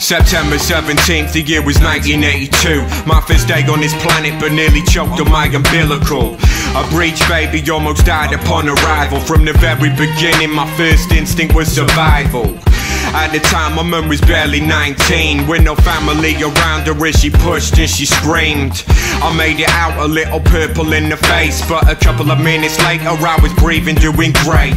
September 17th, the year was 1982. My first day on this planet, but nearly choked on my umbilical. A breech baby almost died upon arrival. From the very beginning, my first instinct was survival. At the time, my mum was barely 19, with no family around her as she pushed and she screamed. I made it out a little purple in the face, but a couple of minutes later I was breathing, doing great.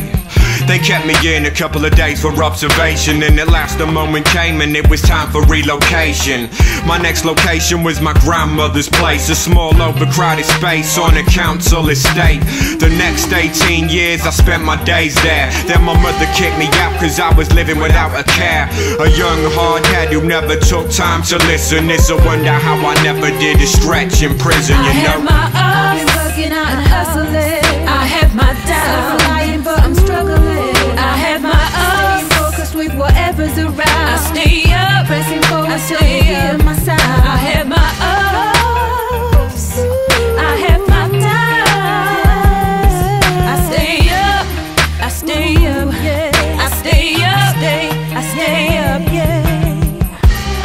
They kept me in a couple of days for observation, and at last the moment came and it was time for relocation. My next location was my grandmother's place, a small overcrowded space on a council estate. The next 18 years I spent my days there. Then my mother kicked me out cause I was living without a care. A young hard head who never took time to listen. It's a wonder how I never did a stretch in prison, you know. I have my ups, been working out and hustling. I have my doubts, lying but I'm struggling. I have my ups, staying focused with whatever's around. I stay up, pressing forward till you hear my sound. I have my ups, I have my downs. I stay up, I stay up, I stay up, I stay up, yeah.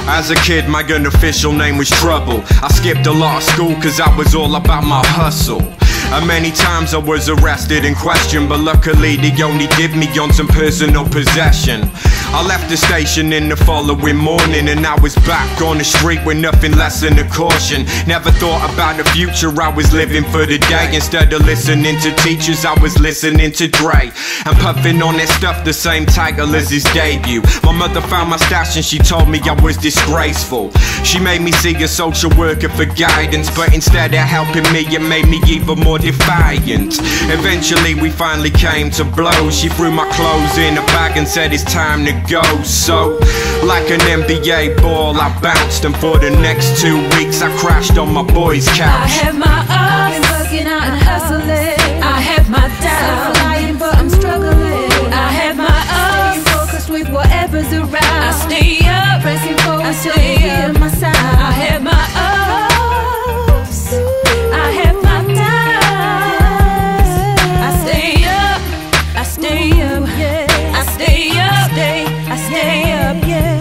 As a kid, my unofficial name was Trouble. I skipped a lot of school cause I was all about my hustle. And many times I was arrested and questioned, but luckily they only did me on some personal possession. I left the station in the following morning and I was back on the street with nothing less than a caution. Never thought about the future, I was living for the day. Instead of listening to teachers, I was listening to Dre and puffing on that stuff, the same title as his debut. My mother found my stash and she told me I was disgraceful. She made me see a social worker for guidance, but instead of helping me, it made me even more defiant. Eventually we finally came to blows. She threw my clothes in a bag and said it's time to go. So like an NBA ball I bounced, and for the next 2 weeks I crashed on my boy's couch. I have my ups, been working out and hustling. I have my doubts, lying but I'm struggling. I have my ups, staying focused with whatever's around. I stay up, pressing forward till you hear my sound. I have my ups, I have my downs. I stay up, I stay up, I stay up, I stay up, yeah.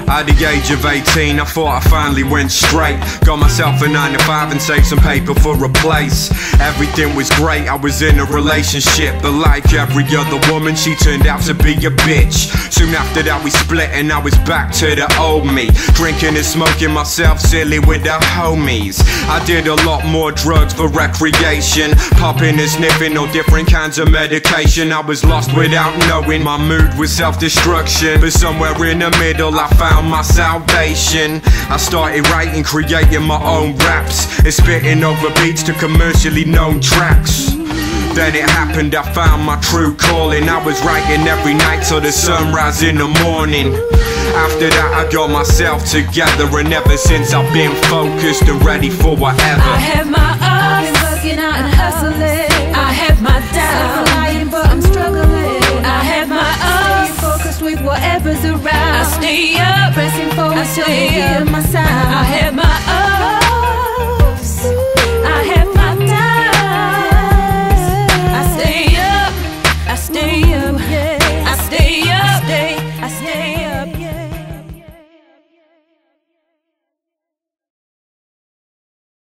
At the age of 18, I thought I finally went straight. Got myself a 9 to 5 and saved some paper for a place. Everything was great, I was in a relationship, but like every other woman, she turned out to be a bitch. Soon after that we split and I was back to the old me, drinking and smoking myself silly with the homies. I did a lot more drugs for recreation, popping and sniffing all different kinds of medication. I was lost without knowing, my mood was self-destruction, but somewhere in the middle I found my salvation. I started writing, creating my own raps, and spitting over beats to commercially known tracks. Then it happened, I found my true calling. I was writing every night till the sunrise in the morning. After that I got myself together, and ever since I've been focused and ready for whatever. I have my ups, been working out and hustling. I have my doubts, lying but I'm struggling. I have my ups, staying focused with whatever's around. I stay up, pressing forward till you hear my sound. I have